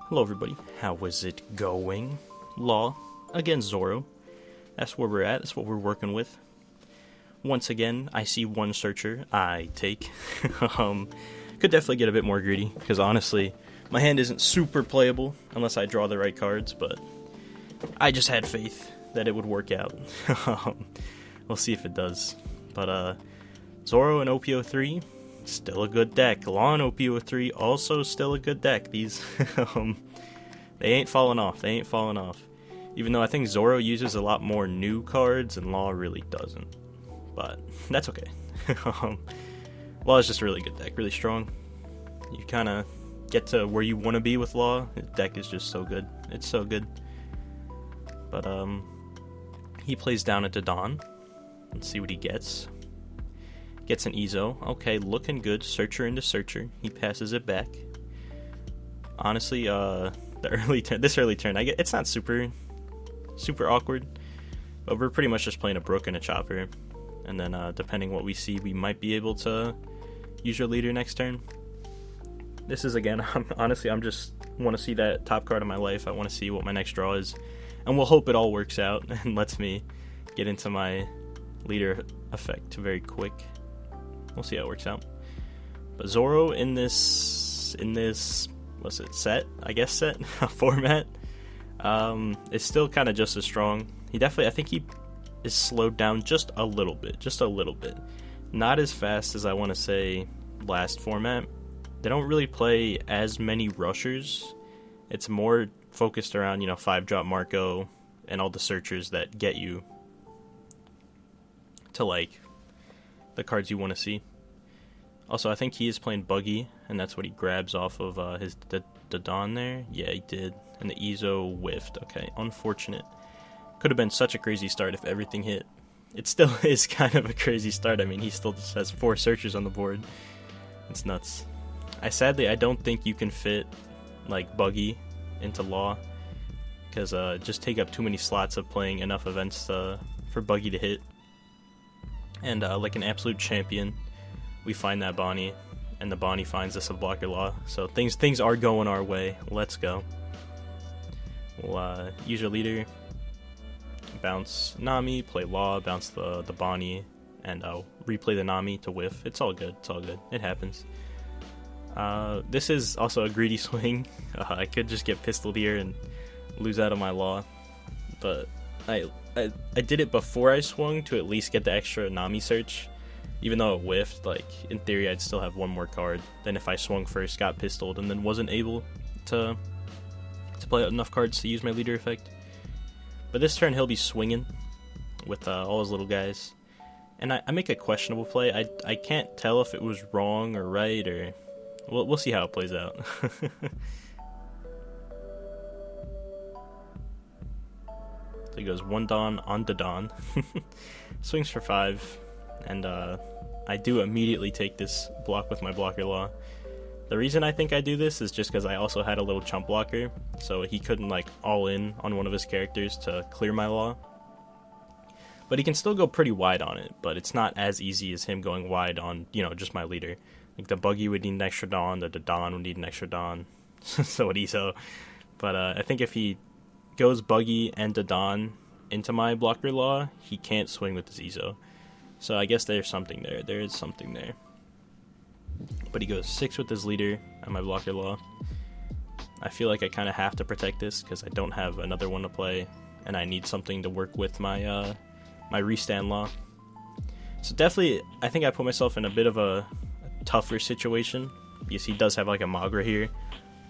Hello everybody, how is it going? Law against Zoro. That's where we're at, that's what we're working with. Once again, I see one searcher, I take. Could definitely get a bit more greedy, because honestly, my hand isn't super playable unless I draw the right cards, but I just had faith that it would work out. We'll see if it does. But Zoro and OP03, still a good deck. Law and OP03, also still a good deck. These, they ain't falling off. They ain't falling off. Even though I think Zoro uses a lot more new cards and Law really doesn't. But that's okay. Law is just a really good deck, really strong. You kind of get to where you want to be with Law. The deck is just so good. It's so good. But he plays down into Dawn. Let's see what he gets. Gets an Ezo. Okay, looking good. Searcher into Searcher. He passes it back. Honestly, this early turn, it's not super awkward, but we're pretty much just playing a Brook and a Chopper, and then depending what we see, we might be able to use your leader next turn. This is again, honestly, I'm just want to see that top card of my life. I want to see what my next draw is, and we'll hope it all works out and lets me get into my leader effect very quick. We'll see how it works out. But Zoro in this what's it, set format, is still kind of just as strong. I think he is slowed down just a little bit, not as fast as I want to say last format. They don't really play as many rushers. It's more focused around 5-drop Marco and all the searchers that get you to like the cards you want to see. Also, I think he is playing Buggy, and that's what he grabs off of the Dawn there. Yeah, he did. And the Ezo whiffed. Okay, unfortunate. Could have been such a crazy start if everything hit. It still is kind of a crazy start. I mean, he still just has 4 searchers on the board. It's nuts. I don't think you can fit like Buggy into Law, because just take up too many slots of playing enough events for Buggy to hit. And like an absolute champion, we find that Bonnie, and the Bonnie finds us a blocker Law. So things are going our way. Let's go. We'll use your leader, bounce Nami, play Law, bounce the Bonnie, and replay the Nami to whiff. It's all good. It happens. This is also a greedy swing. I could just get pistoled here and lose out on my Law, but I did it before I swung to at least get the extra Nami search. Even though it whiffed, like, in theory I'd still have one more card than if I swung first, got pistoled, and then wasn't able to play out enough cards to use my leader effect. But this turn he'll be swinging with all his little guys. And I make a questionable play. I can't tell if it was wrong or right, or we'll see how it plays out. So he goes 1 Dawn onto Dawn. Swings for 5. And I do immediately take this block with my blocker Law. The reason I think I do this is just because I also had a little chump blocker, so he couldn't like all in on one of his characters to clear my Law. But he can still go pretty wide on it, but it's not as easy as him going wide on, just my leader. Like the Buggy would need an extra Dawn, the Dawn would need an extra Dawn, so would Ezo. But I think if he goes Buggy and the Dawn into my blocker Law, he can't swing with his Ezo. So I guess there's something there. There is something there. But he goes 6 with his leader and my blocker Law. I feel like I kind of have to protect this because I don't have another one to play, and I need something to work with my my restand Law. So definitely, I think I put myself in a bit of a tougher situation because he does have like a Magra here,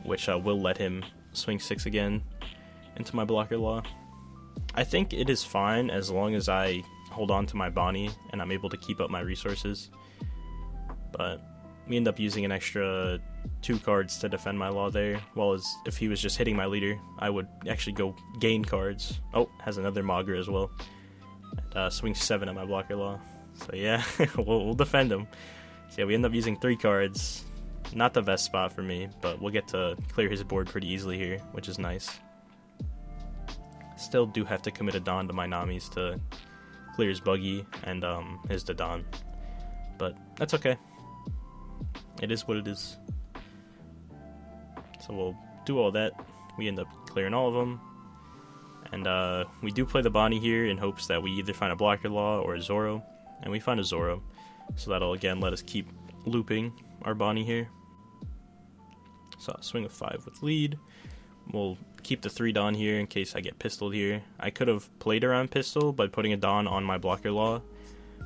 which will let him swing 6 again into my blocker Law. I think it is fine as long as I hold on to my Bonnie and I'm able to keep up my resources, but we end up using an extra 2 cards to defend my Law there, while as if he was just hitting my leader, I would actually go gain cards. Oh, has another Magra as well, and swing 7 at my blocker Law. So yeah, we'll defend him. So yeah, we end up using 3 cards. Not the best spot for me, but we'll get to clear his board pretty easily here, which is nice. Still do have to commit a Dawn to my Namis to clear his Buggy and his Dawn, but that's okay. It is what it is. So we'll do all that. We end up clearing all of them. And we do play the Bonnie here in hopes that we either find a blocker law or a Zoro. And we find a Zoro. So that'll again let us keep looping our Bonnie here. So I'll swing a 5 with lead. We'll keep the 3 Dawn here in case I get pistoled here. I could have played around pistol by putting a Dawn on my blocker law.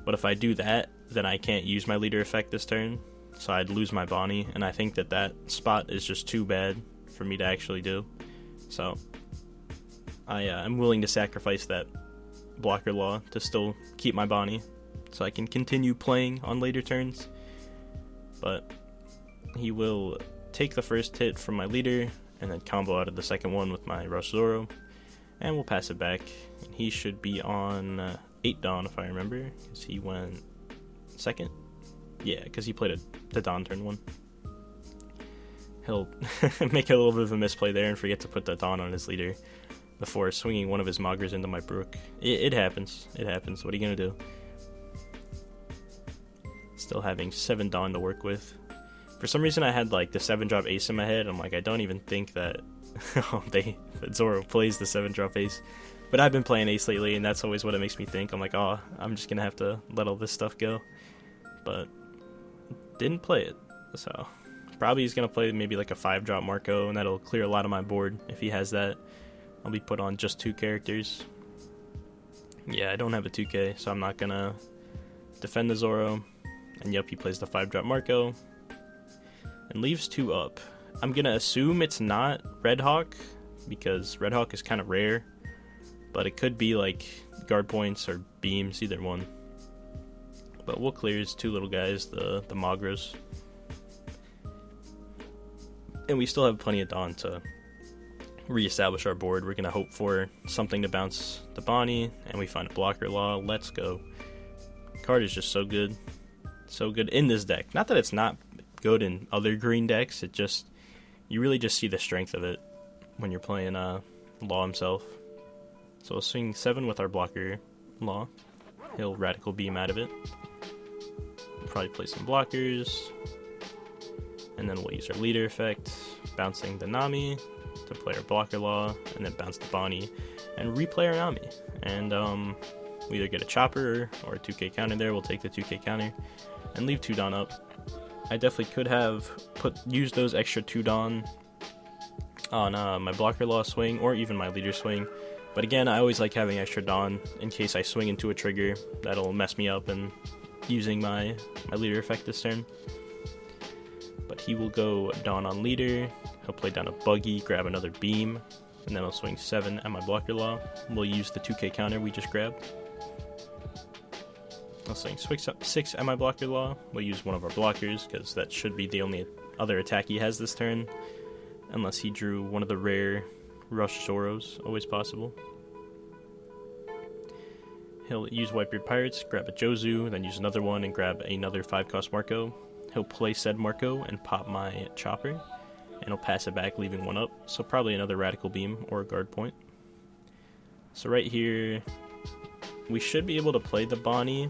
But if I do that, then I can't use my leader effect this turn. So I'd lose my Bonnie. And I think that spot is just too bad for me to actually do. So I'm willing to sacrifice that blocker law to still keep my Bonnie. So I can continue playing on later turns. But he will take the first hit from my leader and then combo out of the second one with my Rush Zoro, and we'll pass it back. And he should be on 8 Dawn if I remember, because he went second. Yeah, because he played the Dawn turn 1. He'll make a little bit of a misplay there and forget to put the Dawn on his leader before swinging one of his Moggers into my Brook. It happens. It happens. What are you gonna do? Still having 7 Dawn to work with. For some reason I had like the 7-drop ace in my head. I'm like, I don't even think that that Zoro plays the 7-drop ace. But I've been playing ace lately, and that's always what it makes me think. I'm like, oh, I'm just gonna have to let all this stuff go. But didn't play it. So probably he's gonna play maybe like a 5-drop Marco, and that'll clear a lot of my board if he has that. I'll be put on just 2 characters. Yeah, I don't have a 2K, so I'm not gonna defend the Zoro. And yep, he plays the 5-drop Marco and leaves 2 up. I'm gonna assume it's not Red Hawk, because Red Hawk is kind of rare, but it could be like guard points or beams, either one. But we'll clear his 2 little guys, the Mogros. And we still have plenty of Dawn to reestablish our board. We're gonna hope for something to bounce the Bonnie, and we find a blocker law. Let's go. Card is just so good. So good in this deck. Not that it's not good in other green decks, it just, you really just see the strength of it when you're playing Law himself. So we'll swing 7 with our blocker Law. He'll Radical Beam out of it. Probably play some blockers. And then we'll use our leader effect, bouncing the Nami to play our blocker Law, and then bounce the Bonnie and replay our Nami. And we either get a chopper or a 2K counter there. We'll take the 2K counter and leave 2 Dawn up. I definitely could have used those extra 2 Dawn on my blocker Law swing or even my leader swing. But again, I always like having extra Dawn in case I swing into a trigger that'll mess me up and using my leader effect this turn. But he will go Dawn on leader. He'll play down a Buggy, grab another beam, and then I'll swing 7 at my blocker Law. We'll use the 2K counter we just grabbed. I'll swing 6 at my blocker Law. We'll use one of our blockers, because that should be the only other attack he has this turn. Unless he drew one of the rare Rush Zoros, always possible. He'll use Whitebeard Pirates, grab a Jozu, then use another one and grab another 5-cost Marco. He'll play said Marco and pop my Chopper, and he'll pass it back, leaving 1 up. So probably another Radical Beam or a guard point. So right here, we should be able to play the Bonnie,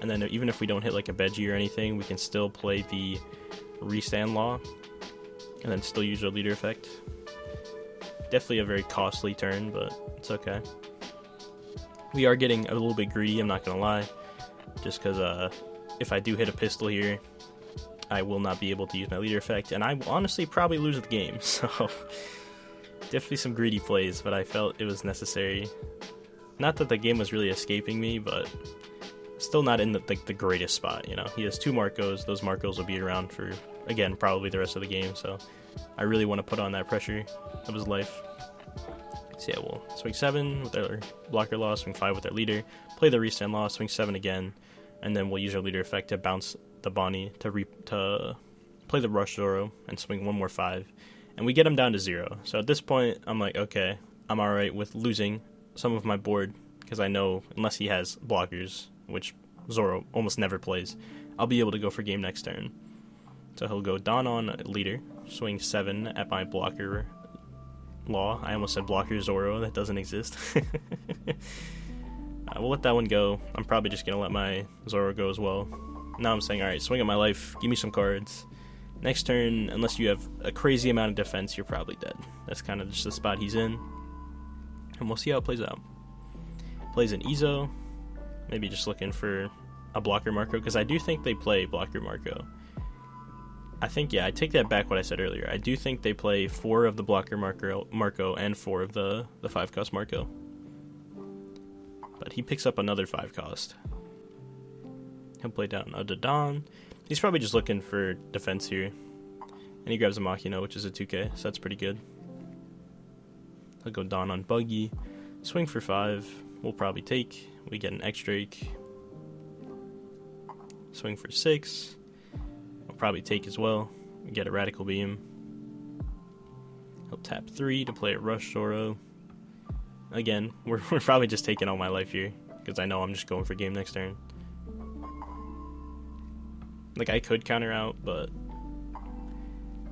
and then even if we don't hit like a Veggie or anything, we can still play the Restand Law, and then still use our leader effect. Definitely a very costly turn, but it's okay. We are getting a little bit greedy, I'm not gonna lie, just because if I do hit a pistol here, I will not be able to use my leader effect, and I will honestly probably lose the game, so definitely some greedy plays, but I felt it was necessary. Not that the game was really escaping me, but still not in the greatest spot, you know. He has 2 Marcos, those Marcos will be around for, again, probably the rest of the game, so I really want to put on that pressure of his life. So yeah, we'll swing 7 with our blocker Law, swing 5 with our leader, play the Restand Law, swing 7 again, and then we'll use our leader effect to bounce the Bonnie to play the Rush Zoro and swing 1 more 5, and we get him down to 0. So at this point, I'm like, okay, I'm alright with losing some of my board, because I know unless he has blockers, which Zoro almost never plays, I'll be able to go for game next turn. So he'll go Dawn on leader, swing 7 at my blocker Law. I almost said blocker Zoro, that doesn't exist. We'll let that one go. I'm probably just going to let my Zoro go as well. Now I'm saying, alright, swing at my life, give me some cards, Next turn, unless you have a crazy amount of defense, you're probably dead. That's kind of just the spot he's in. And we'll see how it plays out. Plays an Ezo. Maybe just looking for a blocker Marco, because I do think they play blocker Marco. I think, yeah, I take that back what I said earlier. I do think they play 4 of the blocker Marco and 4 of the 5-cost Marco. But he picks up another 5-cost. He'll play down a Dodon. He's probably just looking for defense here. And he grabs a Machina, which is a 2k, so that's pretty good. He'll go Dawn on Buggy. Swing for 5. We'll probably take. We get an X-Drake. Swing for 6. We'll probably take as well. We get a Radical Beam. He'll tap 3 to play a Rush Zoro. Again, we're probably just taking all my life here, because I know I'm just going for game next turn. Like, I could counter out, but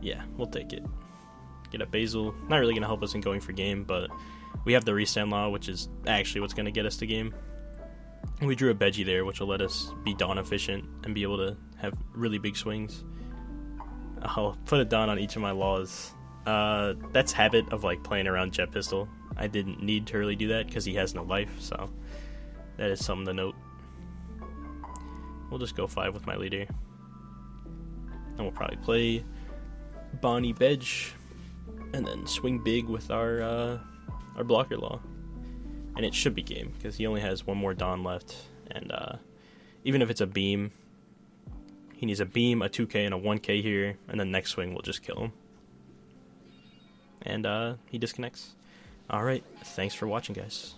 yeah, we'll take it. Get a Basil. Not really going to help us in going for game, but we have the Restand Law, which is actually what's going to get us to game. We drew a Veggie there, which will let us be Dawn efficient and be able to have really big swings. I'll put a Dawn on each of my laws. That's habit of like playing around Jet Pistol. I didn't need to really do that because he has no life, so that is something to note. We'll just go 5 with my leader. And we'll probably play Bonnie Bedge and then swing big with our blocker law. And it should be game, because he only has 1 more Dawn left. And even if it's a beam, he needs a beam, a 2k, and a 1k here, and then next swing will just kill him. And he disconnects. Alright, thanks for watching, guys.